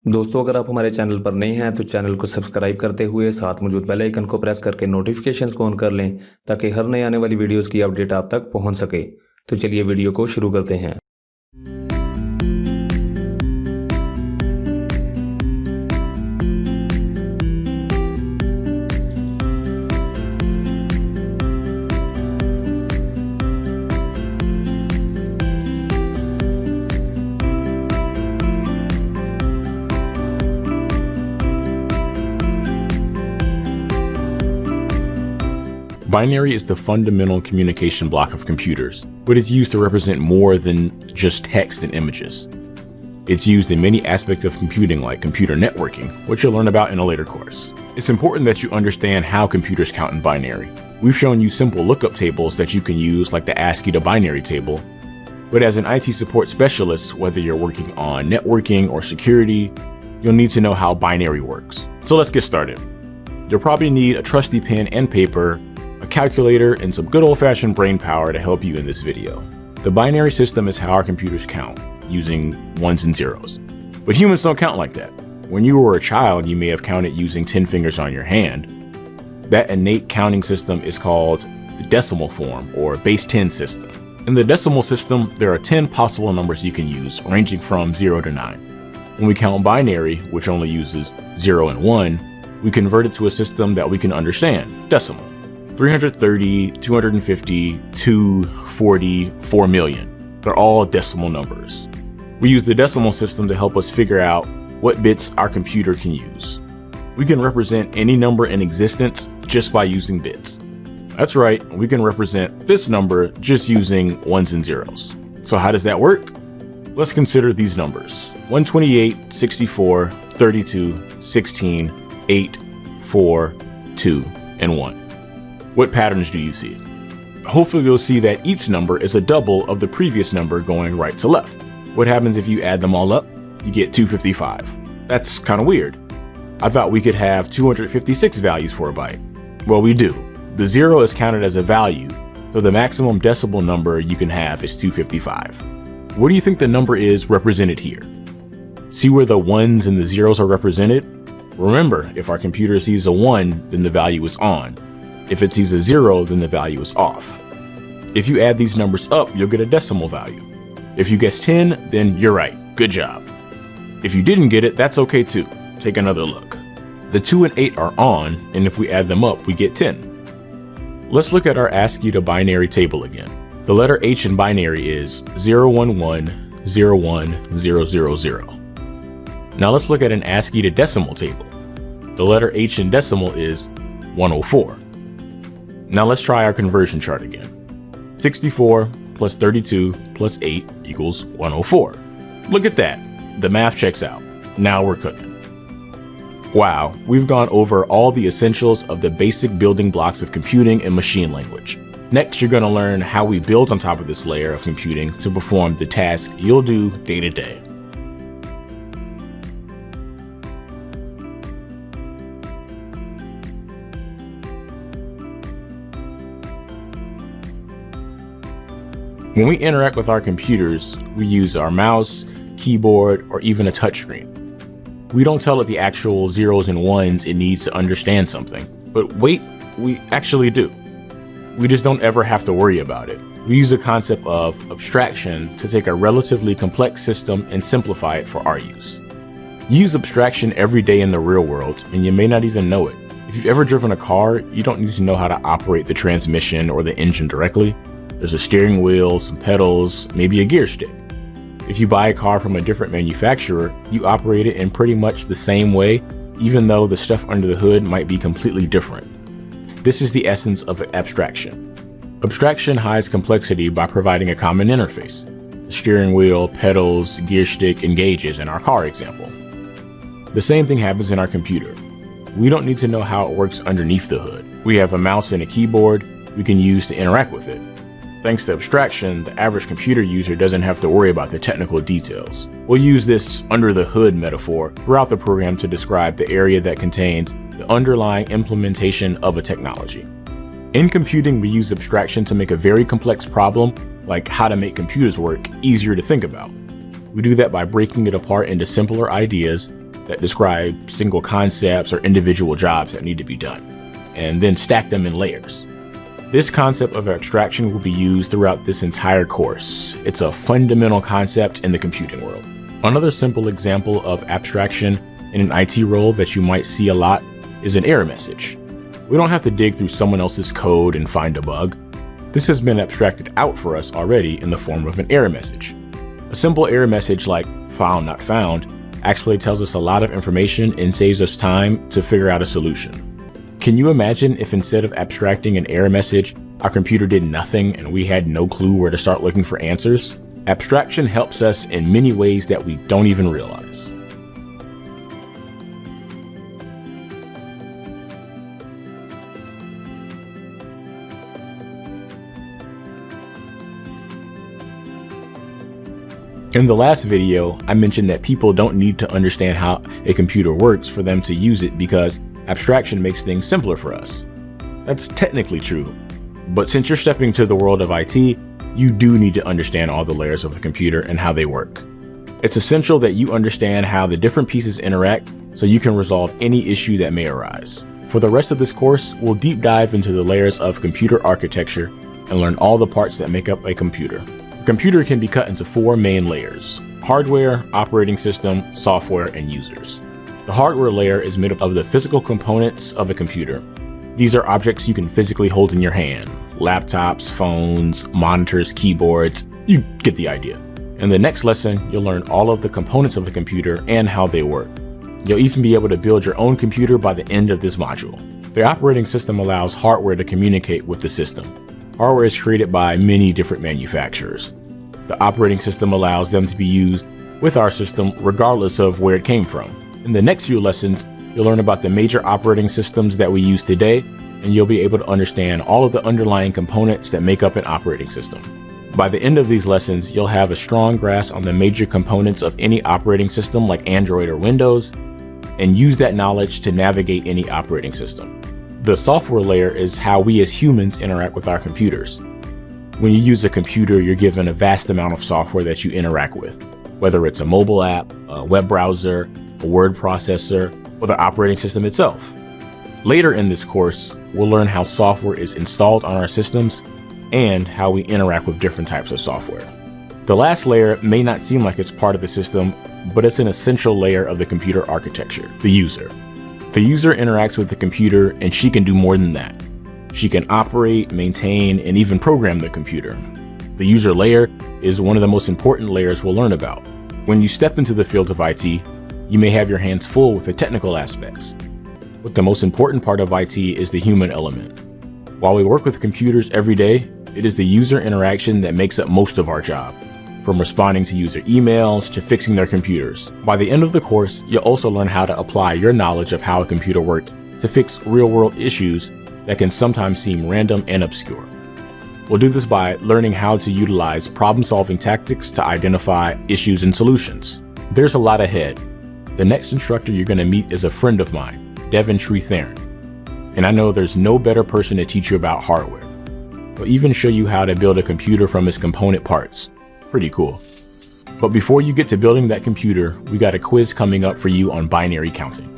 दोस्तों, अगर आप हमारे चैनल पर नए हैं तो चैनल को सब्सक्राइब करते हुए साथ मौजूद बेल आइकन को प्रेस करके नोटिफिकेशंस को ऑन कर लें ताकि हर नए आने वाली वीडियोस की अपडेट आप तक पहुंच सके। तो चलिए वीडियो को शुरू करते हैं। Binary is the fundamental communication block of computers, but it's used to represent more than just text and images. It's used in many aspects of computing like computer networking, which you'll learn about in a later course. It's important that you understand how computers count in binary. We've shown you simple lookup tables that you can use like the ASCII to binary table, but as an IT support specialist, whether you're working on networking or security, you'll need to know how binary works. So let's get started. You'll probably need a trusty pen and paper, a calculator, and some good old-fashioned brain power to help you in this video. The binary system is how our computers count, using ones and zeros. But humans don't count like that. When you were a child, you may have counted using 10 fingers on your hand. That innate counting system is called the decimal form, or base 10 system. In the decimal system, there are 10 possible numbers you can use, ranging from 0 to 9. When we count binary, which only uses 0 and 1, we convert it to a system that we can understand, decimal. 330, 250, 240, 4 million. They're all decimal numbers. We use the decimal system to help us figure out what bits our computer can use. We can represent any number in existence just by using bits. That's right, we can represent this number just using ones and zeros. So how does that work? Let's consider these numbers: 128, 64, 32, 16, 8, 4, 2, and 1. What patterns do you see? Hopefully you'll see that each number is a double of the previous number going right to left. What happens if you add them all up? You get 255. That's kind of weird. I thought we could have 256 values for a byte. Well, we do. The 0 is counted as a value, so the maximum decimal number you can have is 255. What do you think the number is represented here? See where the ones and the zeros are represented? Remember, if our computer sees a 1, then the value is on. If it sees a 0, then the value is off. If you add these numbers up, you'll get a decimal value. If you guessed 10, then you're right. Good job. If you didn't get it, that's okay too. Take another look. The 2 and 8 are on, and if we add them up, we get 10. Let's look at our ASCII to binary table again. The letter H in binary is 011010000. Now let's look at an ASCII to decimal table. The letter H in decimal is 104. Now let's try our conversion chart again. 64 plus 32 plus 8 equals 104. Look at that. The math checks out. Now we're cooking. Wow, we've gone over all the essentials of the basic building blocks of computing and machine language. Next, you're going to learn how we build on top of this layer of computing to perform the tasks you'll do day to day. When we interact with our computers, we use our mouse, keyboard, or even a touchscreen. We don't tell it the actual zeros and ones it needs to understand something. But wait, we actually do. We just don't ever have to worry about it. We use the concept of abstraction to take a relatively complex system and simplify it for our use. You use abstraction every day in the real world, and you may not even know it. If you've ever driven a car, you don't need to know how to operate the transmission or the engine directly. There's a steering wheel, some pedals, maybe a gear stick. If you buy a car from a different manufacturer, you operate it in pretty much the same way, even though the stuff under the hood might be completely different. This is the essence of abstraction. Abstraction hides complexity by providing a common interface: the steering wheel, pedals, gear stick, and gauges in our car example. The same thing happens in our computer. We don't need to know how it works underneath the hood. We have a mouse and a keyboard we can use to interact with it. Thanks to abstraction, the average computer user doesn't have to worry about the technical details. We'll use this under the hood metaphor throughout the program to describe the area that contains the underlying implementation of a technology. In computing, we use abstraction to make a very complex problem, like how to make computers work, easier to think about. We do that by breaking it apart into simpler ideas that describe single concepts or individual jobs that need to be done, and then stack them in layers. This concept of abstraction will be used throughout this entire course. It's a fundamental concept in the computing world. Another simple example of abstraction in an IT role that you might see a lot is an error message. We don't have to dig through someone else's code and find a bug. This has been abstracted out for us already in the form of an error message. A simple error message like "file not found" actually tells us a lot of information and saves us time to figure out a solution. Can you imagine if instead of abstracting an error message, our computer did nothing and we had no clue where to start looking for answers? Abstraction helps us in many ways that we don't even realize. In the last video, I mentioned that people don't need to understand how a computer works for them to use it because abstraction makes things simpler for us. That's technically true, but since you're stepping into the world of IT, you do need to understand all the layers of a computer and how they work. It's essential that you understand how the different pieces interact so you can resolve any issue that may arise. For the rest of this course, we'll deep dive into the layers of computer architecture and learn all the parts that make up a computer. A computer can be cut into 4 main layers: hardware, operating system, software, and users. The hardware layer is made up of the physical components of a computer. These are objects you can physically hold in your hand: laptops, phones, monitors, keyboards. You get the idea. In the next lesson, you'll learn all of the components of a computer and how they work. You'll even be able to build your own computer by the end of this module. The operating system allows hardware to communicate with the system. Hardware is created by many different manufacturers. The operating system allows them to be used with our system regardless of where it came from. In the next few lessons, you'll learn about the major operating systems that we use today, and you'll be able to understand all of the underlying components that make up an operating system. By the end of these lessons, you'll have a strong grasp on the major components of any operating system like Android or Windows, and use that knowledge to navigate any operating system. The software layer is how we as humans interact with our computers. When you use a computer, you're given a vast amount of software that you interact with, whether it's a mobile app, a web browser, a word processor, or the operating system itself. Later in this course, we'll learn how software is installed on our systems and how we interact with different types of software. The last layer may not seem like it's part of the system, but it's an essential layer of the computer architecture: the user. The user interacts with the computer, and she can do more than that. She can operate, maintain, and even program the computer. The user layer is one of the most important layers we'll learn about. When you step into the field of IT, you may have your hands full with the technical aspects, but the most important part of IT is the human element. While we work with computers every day, it is the user interaction that makes up most of our job, from responding to user emails to fixing their computers. By the end of the course, you'll also learn how to apply your knowledge of how a computer works to fix real-world issues that can sometimes seem random and obscure. We'll do this by learning how to utilize problem-solving tactics to identify issues and solutions. There's a lot ahead. The next instructor you're going to meet is a friend of mine, Devin Sreetharan. And I know there's no better person to teach you about hardware. He'll even show you how to build a computer from its component parts. Pretty cool. But before you get to building that computer, we got a quiz coming up for you on binary counting.